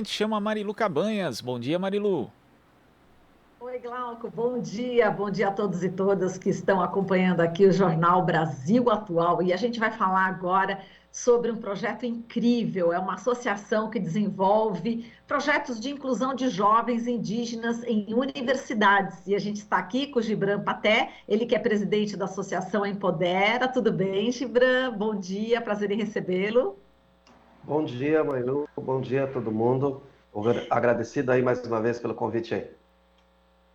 gente chama Marilu Cabanhas. Bom dia, Marilu. Oi, Glauco, bom dia a todos e todas que estão acompanhando aqui o Jornal Brasil Atual. E a gente vai falar agora sobre um projeto incrível. É uma associação que desenvolve projetos de inclusão de jovens indígenas em universidades. E a gente está aqui com o Gibran Paté, ele que é presidente da Associação Empodera. Tudo bem, Gibran? Bom dia, prazer em recebê-lo. Bom dia, Mailu. Bom dia a todo mundo. Agradecido aí mais uma vez pelo convite aí.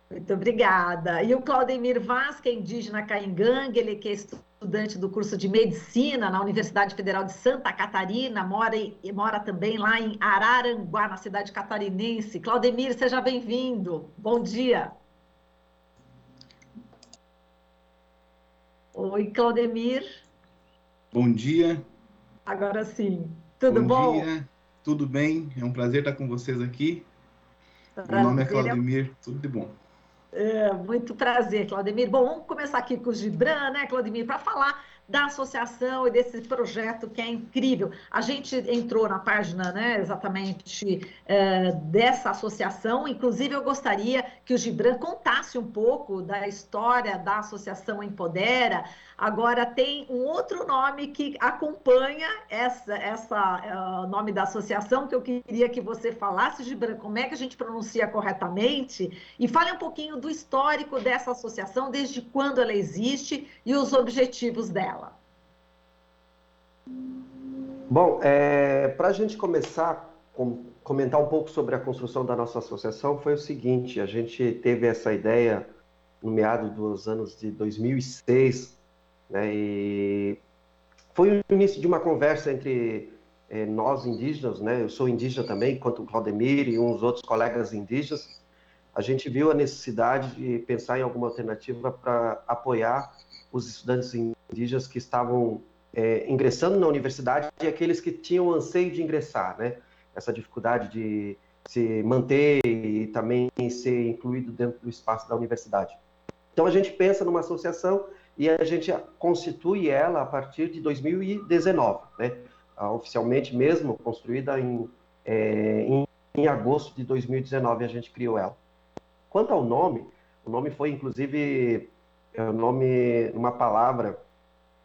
Muito obrigada. E o Claudemir Vaz, que é indígena Caingangue, ele que é estudante do curso de Medicina na Universidade Federal de Santa Catarina, mora também lá em Araranguá, na cidade catarinense. Claudemir, seja bem-vindo. Bom dia. Oi, Claudemir. Bom dia. Agora sim. Tudo Bom bom? dia, tudo bem? É um prazer estar com vocês aqui. Meu nome é Prazer é Claudemir, tudo de bom. Muito prazer, Claudemir. Bom, vamos começar aqui com o Gibran, né, Claudemir, para falar da associação e desse projeto que é incrível. A gente entrou na página, né, exatamente dessa associação. Inclusive, eu gostaria que o Gibran contasse um pouco da história da Associação Empodera. Agora, tem um outro nome que acompanha essa nome da associação, que eu queria que você falasse, Gibran, como é que a gente pronuncia corretamente, e fale um pouquinho do histórico dessa associação, desde quando ela existe e os objetivos dela. Bom, para a gente começar a comentar um pouco sobre a construção da nossa associação, foi o seguinte: a gente teve essa ideia no meado dos anos de 2006, né, e foi o início de uma conversa entre nós indígenas, né, eu sou indígena também, quanto o Claudemir e uns outros colegas indígenas. A gente viu a necessidade de pensar em alguma alternativa para apoiar os estudantes indígenas que estavam ingressando na universidade e aqueles que tinham anseio de ingressar, né? Essa dificuldade de se manter e também ser incluído dentro do espaço da universidade. Então a gente pensa numa associação e a gente constitui ela a partir de 2019, né? Oficialmente mesmo, construída em agosto de 2019 a gente criou ela. Quanto ao nome, o nome foi, inclusive, uma palavra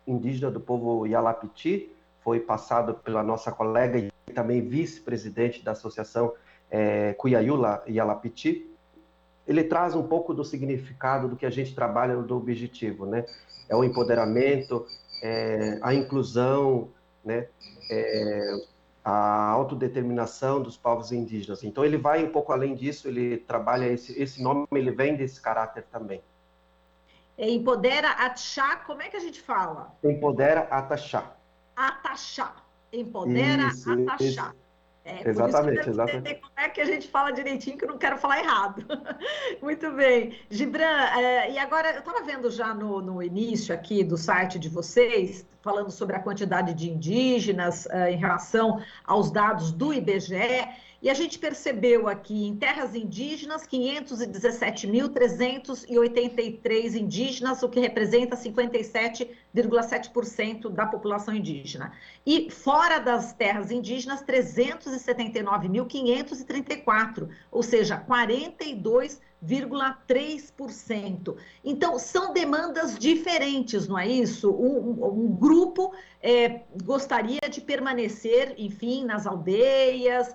indígena do povo Yalapiti, foi passado pela nossa colega e também vice-presidente da associação Cuiayula Yalapiti. Ele traz um pouco do significado do que a gente trabalha do objetivo, né? É o empoderamento, a inclusão, né? A autodeterminação dos povos indígenas. Então ele vai um pouco além disso, ele trabalha esse nome, ele vem desse caráter também. Empodera Atachá, como é que a gente fala? Empodera Atachá. Atachá. Empodera Atachá. Por isso que eu quero entender como é que a gente fala direitinho, que eu não quero falar errado. Muito bem. Gibran, e agora, eu estava vendo já no início aqui do site de vocês, falando sobre a quantidade de indígenas em relação aos dados do IBGE, e a gente percebeu aqui em terras indígenas 517.383 indígenas, o que representa 57,7% da população indígena. E fora das terras indígenas, 379.534, ou seja, 42,3%. Então, são demandas diferentes, não é isso? Um grupo gostaria de permanecer, enfim, nas aldeias,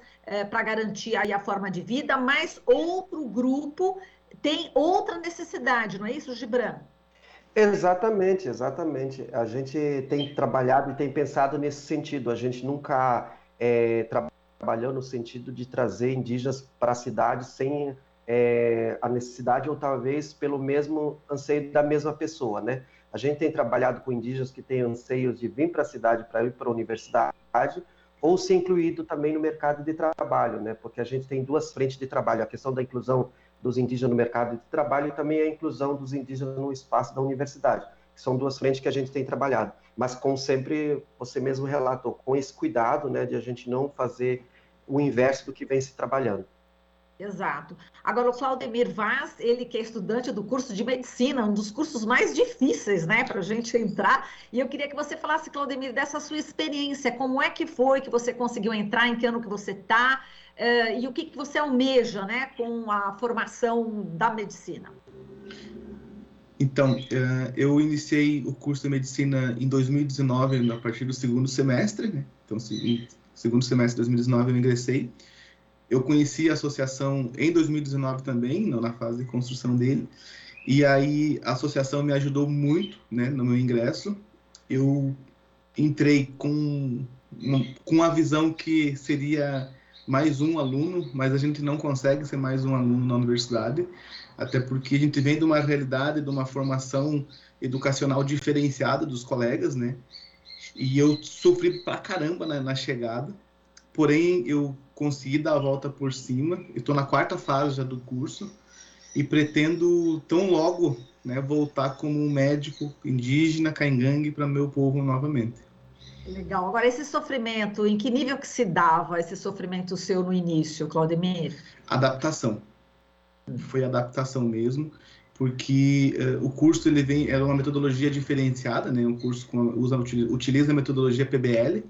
para garantir aí a forma de vida, mas outro grupo tem outra necessidade, não é isso, Gibran? Exatamente, exatamente. A gente tem trabalhado e tem pensado nesse sentido. A gente nunca trabalhou no sentido de trazer indígenas para a cidade sem a necessidade ou talvez pelo mesmo anseio da mesma pessoa, né? A gente tem trabalhado com indígenas que têm anseios de vir para a cidade para ir para a universidade ou ser incluído também no mercado de trabalho, né? Porque a gente tem duas frentes de trabalho, a questão da inclusão dos indígenas no mercado de trabalho e também a inclusão dos indígenas no espaço da universidade, que são duas frentes que a gente tem trabalhado. Mas, como sempre, você mesmo relatou, com esse cuidado, né, de a gente não fazer o inverso do que vem se trabalhando. Exato. Agora, o Claudemir Vaz, ele que é estudante do curso de Medicina, um dos cursos mais difíceis, né, para a gente entrar, e eu queria que você falasse, Claudemir, dessa sua experiência, como é que foi que você conseguiu entrar, em que ano que você está, e o que você almeja, né, com a formação da medicina? Então, eu iniciei o curso de medicina em 2019, a partir do segundo semestre, né? Então, no segundo semestre de 2019 eu ingressei. Eu conheci a associação em 2019 também, na fase de construção dele. E aí a associação me ajudou muito, né, no meu ingresso. Eu entrei com a visão que seria mais um aluno, mas a gente não consegue ser mais um aluno na universidade, até porque a gente vem de uma realidade, de uma formação educacional diferenciada dos colegas, né? E eu sofri pra caramba na chegada, porém eu consegui dar a volta por cima. Eu estou na quarta fase já do curso e pretendo tão logo, né, voltar como um médico indígena caingangue para meu povo novamente. Legal. Agora, esse sofrimento, em que nível que se dava esse sofrimento seu no início, Claudemir? Adaptação. Foi adaptação mesmo, porque o curso ele vem é uma metodologia diferenciada, né? Um curso utiliza a metodologia PBL,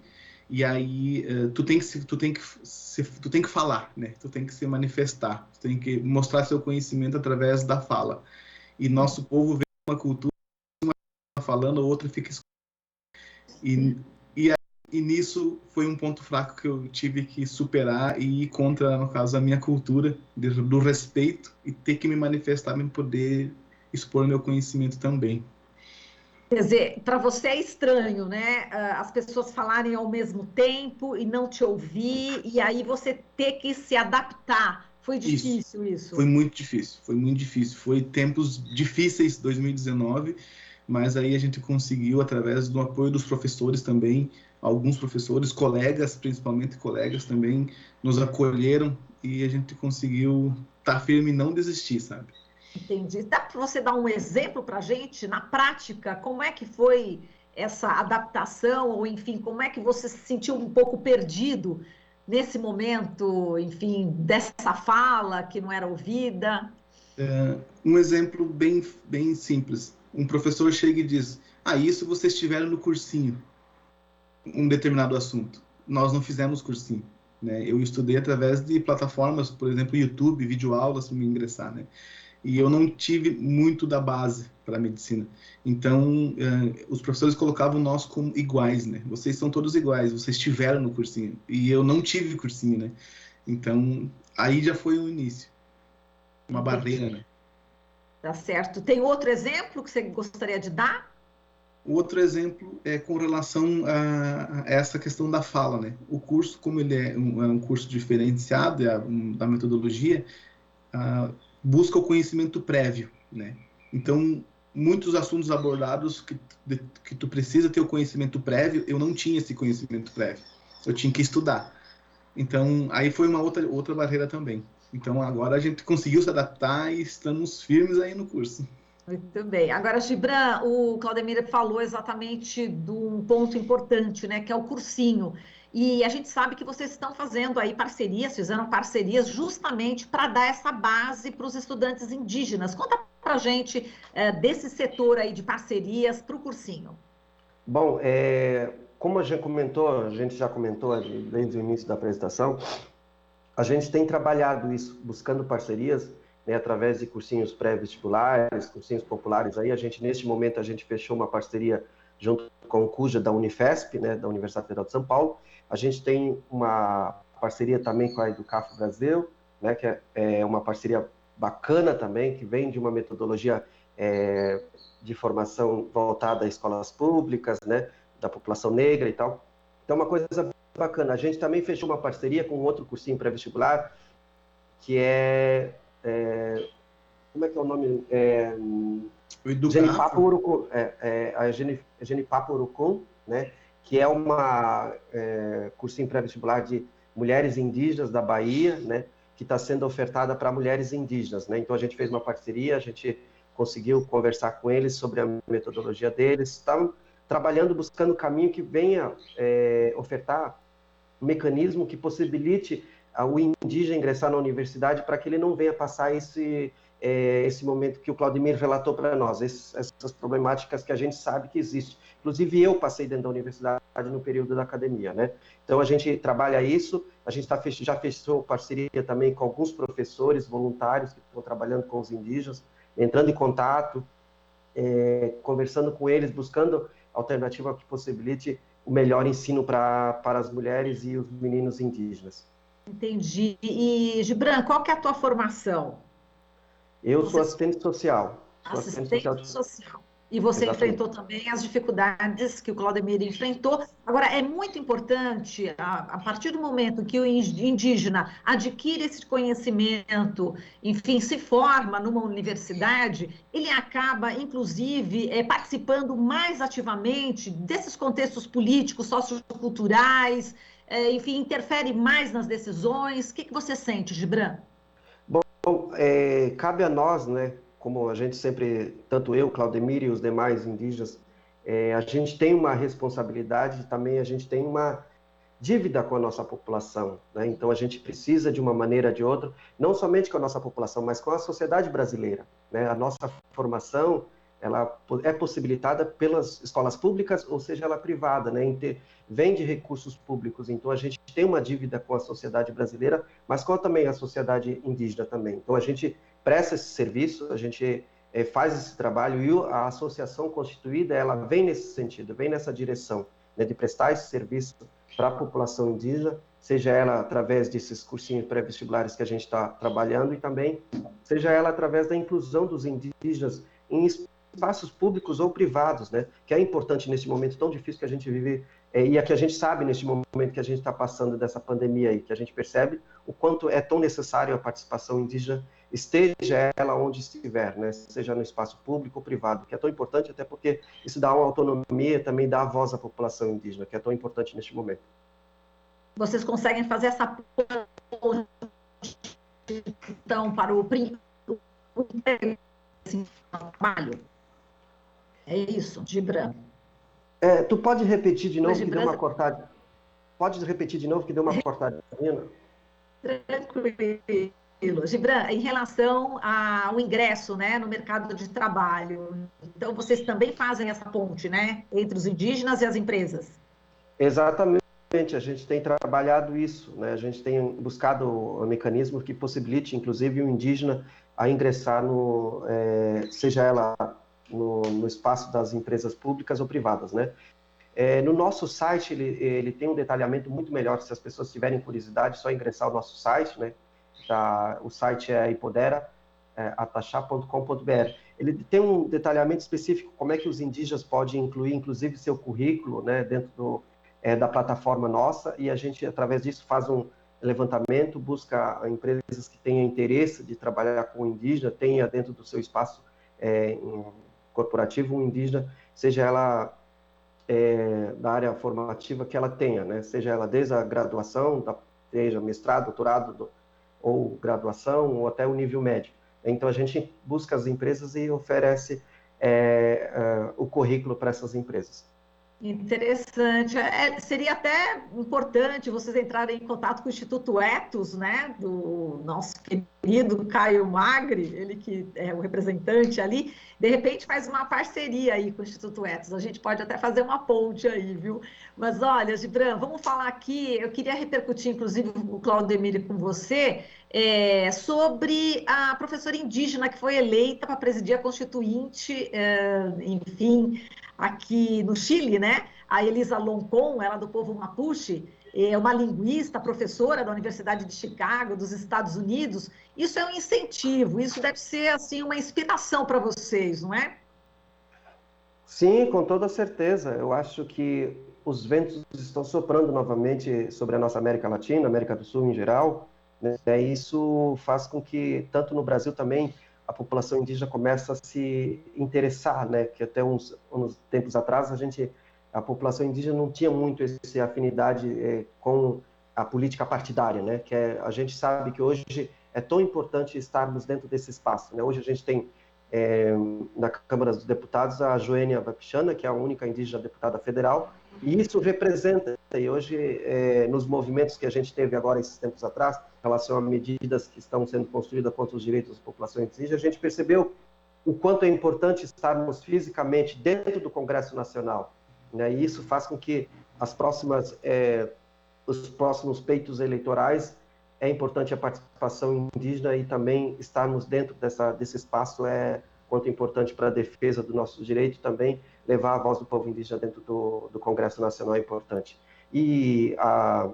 e aí tu tem que falar, né? Tu tem que se manifestar, tu tem que mostrar seu conhecimento através da fala. E nosso povo vem com uma cultura, uma falando, a outra fica escutando. E nisso foi um ponto fraco que eu tive que superar e ir contra, no caso, a minha cultura do respeito e ter que me manifestar para poder expor meu conhecimento também. Quer dizer, para você é estranho, né? As pessoas falarem ao mesmo tempo e não te ouvir, e aí você ter que se adaptar. Foi difícil isso? Foi muito difícil, foi muito difícil. Foi tempos difíceis, 2019, mas aí a gente conseguiu, através do apoio dos professores também, alguns professores, colegas, principalmente colegas também, nos acolheram e a gente conseguiu estar firme e não desistir, sabe? Entendi. Dá para você dar um exemplo para a gente, na prática, como é que foi essa adaptação, ou enfim, como é que você se sentiu um pouco perdido nesse momento, enfim, dessa fala que não era ouvida? Um exemplo bem simples. Um professor chega e diz: isso vocês tiveram no cursinho, um determinado assunto. Nós não fizemos cursinho, né? Eu estudei através de plataformas, por exemplo, YouTube, videoaulas para me ingressar, né? E eu não tive muito da base para a medicina. Então, os professores colocavam nós como iguais, né? Vocês são todos iguais, vocês tiveram no cursinho. E eu não tive cursinho, né? Então, aí já foi o início. Uma barreira, né? Tá certo. Tem outro exemplo que você gostaria de dar? O outro exemplo é com relação a essa questão da fala, né? O curso, como ele é um curso diferenciado da metodologia, busca o conhecimento prévio, né? Então, muitos assuntos abordados que tu precisa ter o conhecimento prévio, eu não tinha esse conhecimento prévio. Eu tinha que estudar. Então, aí foi uma outra barreira também. Então, agora a gente conseguiu se adaptar e estamos firmes aí no curso. Muito bem. Agora, Gibran, o Claudemir falou exatamente de um ponto importante, né, que é o cursinho. E a gente sabe que vocês estão fazendo aí parcerias, fizeram parcerias justamente para dar essa base para os estudantes indígenas. Conta para a gente desse setor aí de parcerias para o cursinho. Bom, como a gente já comentou desde o início da apresentação, a gente tem trabalhado isso, buscando parcerias, né, através de cursinhos pré-vestibulares, cursinhos populares. Aí neste momento, a gente fechou uma parceria junto com o CUJA da Unifesp, né, da Universidade Federal de São Paulo. A gente tem uma parceria também com a Educafo Brasil, né, que é uma parceria bacana também, que vem de uma metodologia de formação voltada a escolas públicas, né, da população negra e tal. Então, uma coisa bacana. A gente também fechou uma parceria com outro cursinho pré-vestibular, que como é que é o nome? Genipapo Urucum, a Genipapo Urucum, né, que é uma cursinho pré-vestibular de mulheres indígenas da Bahia, né, que está sendo ofertada para mulheres indígenas, né? Então a gente fez uma parceria, a gente conseguiu conversar com eles sobre a metodologia deles, estão trabalhando, buscando um caminho que venha ofertar um mecanismo que possibilite o indígena ingressar na universidade para que ele não venha passar esse momento que o Claudemir relatou para nós, essas problemáticas que a gente sabe que existem. Inclusive, eu passei dentro da universidade no período da academia, né? Então, a gente trabalha isso A gente já fechou parceria também com alguns professores voluntários que estão trabalhando com os indígenas, entrando em contato, conversando com eles, buscando alternativa que possibilite o melhor ensino para as mulheres e os meninos indígenas. Entendi. E, Gibran, qual que é a tua formação? Eu sou assistente social. Assistente social. E você Exatamente. enfrentou também as dificuldades que o Claudemir enfrentou. Agora, é muito importante, a partir do momento que o indígena adquire esse conhecimento, enfim, se forma numa universidade, ele acaba, inclusive, participando mais ativamente desses contextos políticos, socioculturais, enfim, interfere mais nas decisões. O que você sente, Gibran? Bom, cabe a nós, né, como a gente sempre, tanto eu, Claudemir e os demais indígenas, a gente tem uma responsabilidade, também a gente tem uma dívida com a nossa população, né? Então a gente precisa de uma maneira ou de outra, não somente com a nossa população, mas com a sociedade brasileira, né? A nossa formação, ela é possibilitada pelas escolas públicas, ou seja, ela privada, né? Vem de recursos públicos, então a gente tem uma dívida com a sociedade brasileira, mas com também a sociedade indígena também. Então a gente presta esse serviço, a gente faz esse trabalho e a associação constituída, ela vem nesse sentido, vem nessa direção, né, de prestar esse serviço para a população indígena, seja ela através desses cursinhos pré-vestibulares que a gente está trabalhando e também seja ela através da inclusão dos indígenas em espaços públicos ou privados, né, que é importante nesse momento tão difícil que a gente vive e a que a gente sabe neste momento que a gente está passando dessa pandemia aí, que a gente percebe o quanto é tão necessário a participação indígena, esteja ela onde estiver, né, seja no espaço público ou privado, que é tão importante até porque isso dá uma autonomia, também dá voz à população indígena, que é tão importante neste momento. Vocês conseguem fazer essa ponte, então, para o trabalho? É isso, Gibran? Tu pode repetir de novo, que deu uma cortada? Pode repetir de novo, que deu uma cortadinha? Tranquilo. Gibran, em relação ao ingresso, né, no mercado de trabalho, então vocês também fazem essa ponte, né, entre os indígenas e as empresas? Exatamente, a gente tem trabalhado isso, né? A gente tem buscado um mecanismo que possibilite, inclusive, o indígena a ingressar seja ela no espaço das empresas públicas ou privadas, né? No nosso site, ele tem um detalhamento muito melhor. Se as pessoas tiverem curiosidade, é só ingressar no nosso site, né? O site é ipodera.ataxá.com.br. Ele tem um detalhamento específico, como é que os indígenas podem incluir, inclusive, seu currículo, né, dentro da plataforma nossa, e a gente, através disso, faz um levantamento, busca empresas que tenham interesse de trabalhar com o indígena, tenha dentro do seu espaço corporativo um indígena, seja ela da área formativa que ela tenha, né? Seja ela desde a graduação, seja mestrado, doutorado ou graduação, ou até o nível médio. Então, a gente busca as empresas e oferece o currículo para essas empresas. Interessante. Seria até importante vocês entrarem em contato com o Instituto Etos, né, do nosso querido Caio Magri, ele que é o representante ali, de repente faz uma parceria aí com o Instituto Etos. A gente pode até fazer uma ponte aí, viu? Mas olha, Gibran, vamos falar aqui, eu queria repercutir, inclusive, o Claudemir com você, sobre a professora indígena que foi eleita para presidir a Constituinte, enfim, aqui no Chile, né? A Elisa Loncon, ela é do povo Mapuche, é uma linguista, professora da Universidade de Chicago, dos Estados Unidos. Isso é um incentivo, isso deve ser assim uma inspiração para vocês, não é? Sim, com toda certeza. Eu acho que os ventos estão soprando novamente sobre a nossa América Latina, América do Sul em geral, né? Isso faz com que, tanto no Brasil também, a população indígena começa a se interessar, né? Que até uns tempos atrás a população indígena não tinha muito essa afinidade com a política partidária, né? A gente sabe que hoje é tão importante estarmos dentro desse espaço, né? Hoje a gente tem na Câmara dos Deputados a Joênia Wapichana, que é a única indígena deputada federal, e isso representa, e hoje nos movimentos que a gente teve agora esses tempos atrás, em relação a medidas que estão sendo construídas contra os direitos das populações indígenas, a gente percebeu o quanto é importante estarmos fisicamente dentro do Congresso Nacional, né? E isso faz com que as próximas os próximos pleitos eleitorais, é importante a participação indígena e também estarmos dentro desse espaço é quanto importante para a defesa do nosso direito, também levar a voz do povo indígena dentro do Congresso Nacional é importante. E a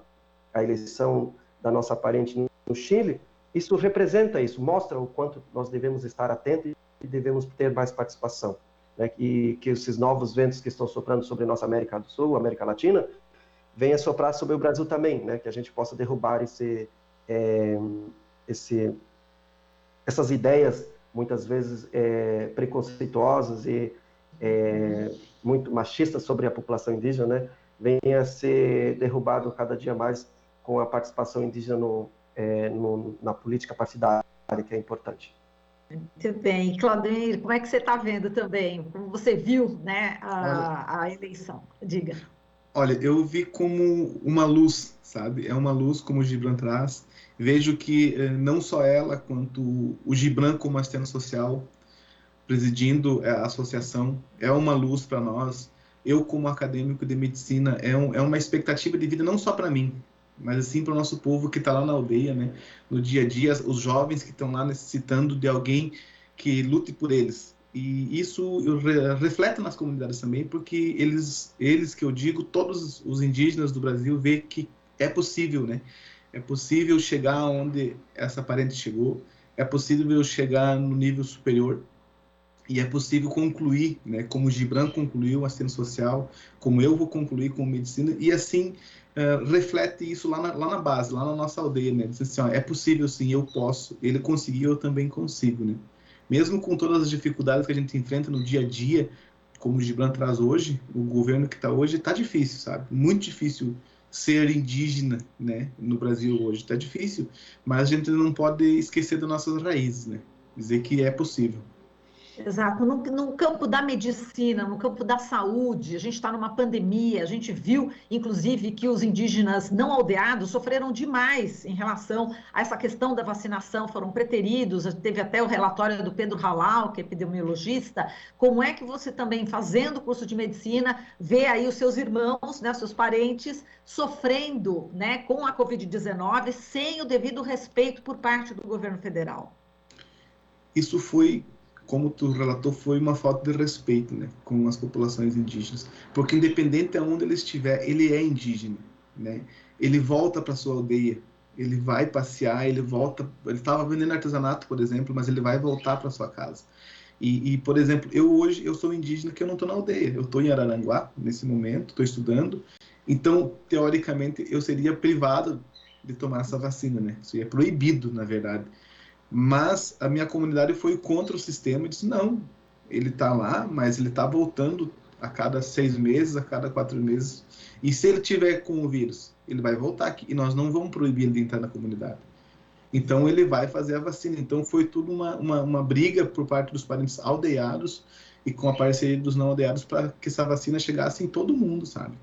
eleição da nossa parente no Chile, isso representa isso, mostra o quanto nós devemos estar atentos e devemos ter mais participação, né? E que esses novos ventos que estão soprando sobre a nossa América do Sul, América Latina, venha soprar sobre o Brasil também, né? Que a gente possa derrubar essas ideias, muitas vezes preconceituosas e muito machistas sobre a população indígena, né? Venha a ser derrubado cada dia mais com a participação indígena na política partidária, que é importante. Muito bem. Claudemir, como é que você está vendo também? Como você viu, né, Olha, a eleição? Diga. olha, eu vi como uma luz, sabe? É uma luz, como o Gibran traz. Vejo que não só ela, quanto o Gibran como assistente social, presidindo a associação, é uma luz para nós. Eu, como acadêmico de medicina, é uma expectativa de vida não só para mim, mas assim para o nosso povo que está lá na aldeia, né? No dia a dia, os jovens que estão lá necessitando de alguém que lute por eles. E isso reflete nas comunidades também, porque eles que eu digo, todos os indígenas do Brasil, vê que é possível, né? É possível chegar onde essa parente chegou, é possível chegar no nível superior, e é possível concluir, né, como o Gibran concluiu a assistência social, como eu vou concluir com medicina, e assim reflete isso lá na base, lá na nossa aldeia, né? Diz assim, ó, é possível sim, eu posso, ele conseguiu, eu também consigo, né? Mesmo com todas as dificuldades que a gente enfrenta no dia a dia, como o Gibran traz hoje, o governo que está hoje, está difícil, sabe? Muito difícil ser indígena, né, no Brasil hoje, está difícil, mas a gente não pode esquecer das nossas raízes, né? Dizer que é possível. Exato. No campo da medicina, no campo da saúde, a gente está numa pandemia, a gente viu, inclusive, que os indígenas não aldeados sofreram demais em relação a essa questão da vacinação, foram preteridos, teve até o relatório do Pedro Halal, que é epidemiologista. Como é que você também, fazendo curso de medicina, vê aí os seus irmãos, né, seus parentes, sofrendo, né, com a Covid-19 sem o devido respeito por parte do governo federal? Isso foi, como tu relatou, foi uma falta de respeito, né, com as populações indígenas, porque independente de onde ele estiver, ele é indígena, né? Ele volta para sua aldeia, ele vai passear, ele volta, ele estava vendendo artesanato, por exemplo, mas ele vai voltar para sua casa. Por exemplo, eu sou indígena que eu não estou na aldeia, eu estou em Araranguá nesse momento, estou estudando, então teoricamente eu seria privado de tomar essa vacina, né? Isso é proibido, na verdade. Mas a minha comunidade foi contra o sistema e disse, não, ele está lá, mas ele está voltando a cada 6 meses, a cada 4 meses. E se ele tiver com o vírus, ele vai voltar aqui. E nós não vamos proibir ele de entrar na comunidade. Então ele vai fazer a vacina. Então foi tudo uma briga por parte dos parentes aldeados e com a parceria dos não aldeados para que essa vacina chegasse em todo mundo, sabe?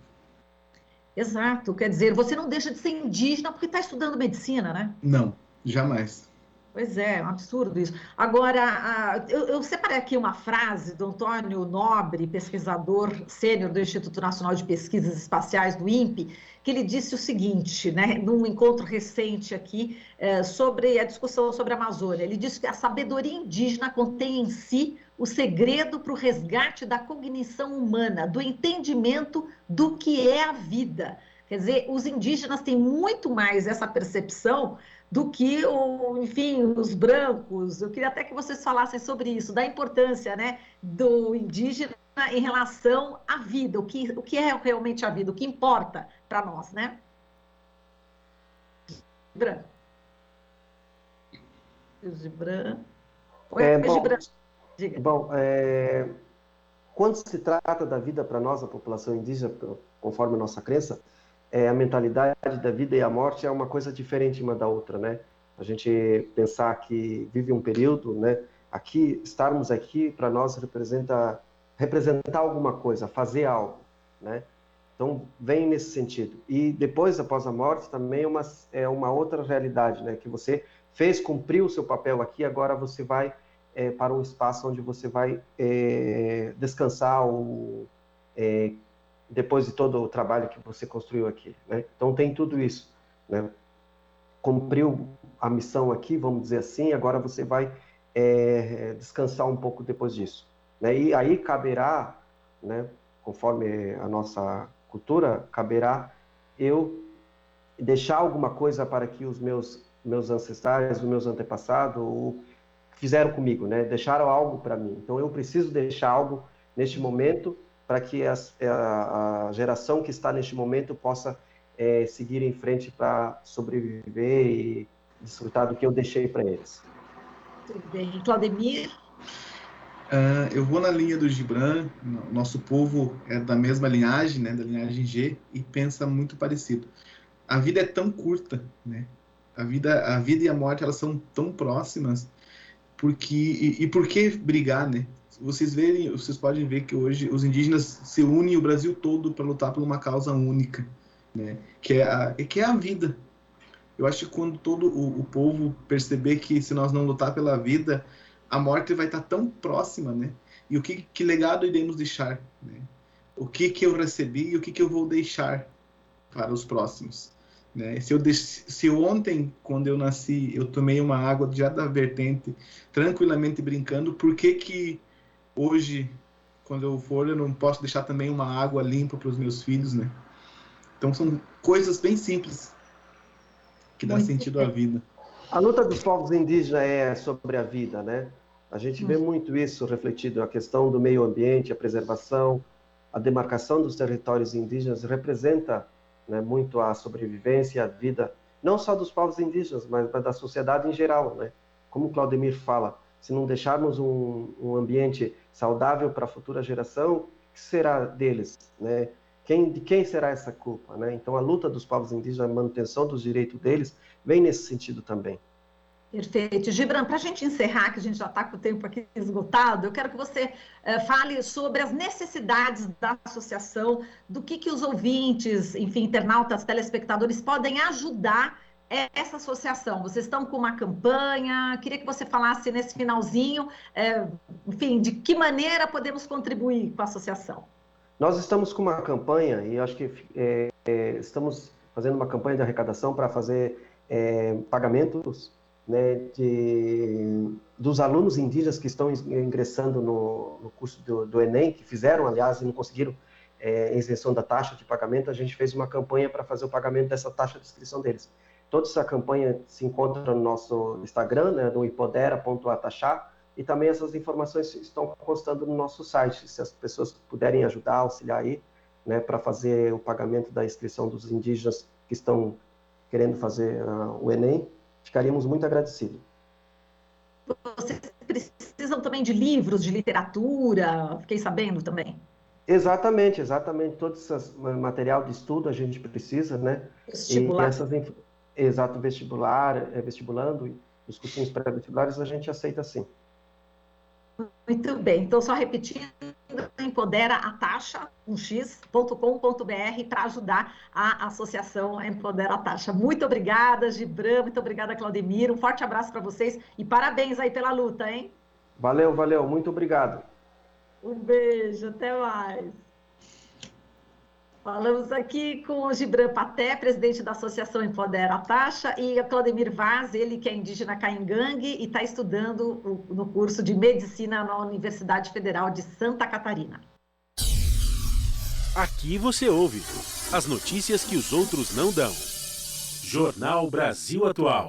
Exato, quer dizer, você não deixa de ser indígena porque está estudando medicina, né? Não, jamais. Pois é um absurdo isso. Agora, eu separei aqui uma frase do Antônio Nobre, pesquisador sênior do Instituto Nacional de Pesquisas Espaciais, do INPE, que ele disse o seguinte, né, num encontro recente aqui, sobre a discussão sobre a Amazônia. Ele disse que a sabedoria indígena contém em si o segredo para o resgate da cognição humana, do entendimento do que é a vida. Quer dizer, os indígenas têm muito mais essa percepção do que, enfim, os brancos. Eu queria até que vocês falassem sobre isso, da importância, né, do indígena em relação à vida, o que é realmente a vida, o que importa para nós, né? Gibran. Gibran. Oi, Gibran. Diga. Bom, quando se trata da vida para nós, a população indígena, conforme a nossa crença, a mentalidade da vida e a morte é uma coisa diferente uma da outra, né? A gente pensar que vive um período, né? Aqui, estarmos aqui, para nós, representar alguma coisa, fazer algo, né? Então, vem nesse sentido. E depois, após a morte, também é uma outra realidade, né? Que você cumpriu o seu papel aqui, agora você vai para um espaço onde você vai descansar ou depois de todo o trabalho que você construiu aqui, né? Então tem tudo isso, né? Cumpriu a missão aqui, vamos dizer assim, agora você vai descansar um pouco depois disso, né? E aí caberá, né, conforme a nossa cultura, caberá eu deixar alguma coisa para que os meus ancestrais, os meus antepassados fizeram comigo, né? Deixaram algo para mim. Então eu preciso deixar algo neste momento para que a geração que está neste momento possa seguir em frente para sobreviver e desfrutar do que eu deixei para eles. Tudo bem. Claudemir? Eu vou na linha do Gibran. Nosso povo é da mesma linhagem, né, da linhagem G, e pensa muito parecido. A vida é tão curta, né? A vida e a morte, elas são tão próximas, por que brigar, né? Vocês podem ver que hoje os indígenas se unem o Brasil todo para lutar por uma causa única, né? Que é a vida. Eu acho que quando todo o povo perceber que se nós não lutar pela vida, a morte vai estar tão próxima, né? E que legado iremos deixar, né? O que eu recebi e o que eu vou deixar para os próximos, né? Se ontem, quando eu nasci, eu tomei uma água já da vertente, tranquilamente brincando, por que hoje, quando eu for, eu não posso deixar também uma água limpa para os meus filhos, né? Então são coisas bem simples que dá sentido à vida. A luta dos povos indígenas é sobre a vida, né? A gente vê muito isso refletido, a questão do meio ambiente, a preservação, a demarcação dos territórios indígenas representa, né, muito a sobrevivência, a vida, não só dos povos indígenas, mas da sociedade em geral, né? Como o Claudemir fala, se não deixarmos um ambiente saudável para a futura geração, o que será deles, né? De quem será essa culpa, né? Então, a luta dos povos indígenas, a manutenção dos direitos deles, vem nesse sentido também. Perfeito. Gibran, para a gente encerrar, que a gente já está com o tempo aqui esgotado, eu quero que você fale sobre as necessidades da associação, do que os ouvintes, enfim, internautas, telespectadores podem ajudar essa associação. Vocês estão com uma campanha, queria que você falasse nesse finalzinho, enfim, de que maneira podemos contribuir com a associação. Nós estamos com uma campanha, e acho que estamos fazendo uma campanha de arrecadação para fazer pagamentos, né, dos alunos indígenas que estão ingressando no curso do Enem, que fizeram, aliás, e não conseguiram isenção da taxa de pagamento. A gente fez uma campanha para fazer o pagamento dessa taxa de inscrição deles. Toda essa campanha se encontra no nosso Instagram, né, no hipodera.ataxá, e também essas informações estão constando no nosso site. Se as pessoas puderem ajudar, auxiliar aí, né, para fazer o pagamento da inscrição dos indígenas que estão querendo fazer o Enem, ficaríamos muito agradecidos. Vocês precisam também de livros, de literatura, fiquei sabendo também. Exatamente. Todo esse material de estudo a gente precisa, né? Vestibular. Exato, vestibulando, os cursinhos pré-vestibulares a gente aceita sim. Muito bem, então só repetindo, Empodera a taxa, x.com.br, para ajudar a associação Empodera a Taxa. Muito obrigada, Gibran, muito obrigada, Claudemir, um forte abraço para vocês e parabéns aí pela luta, hein? Valeu, muito obrigado. Um beijo, até mais. Falamos aqui com o Gibran Paté, presidente da Associação Empodera a Taxa, e o Claudemir Vaz, ele que é indígena Caingangue e está estudando no curso de Medicina na Universidade Federal de Santa Catarina. Aqui você ouve as notícias que os outros não dão. Jornal Brasil Atual.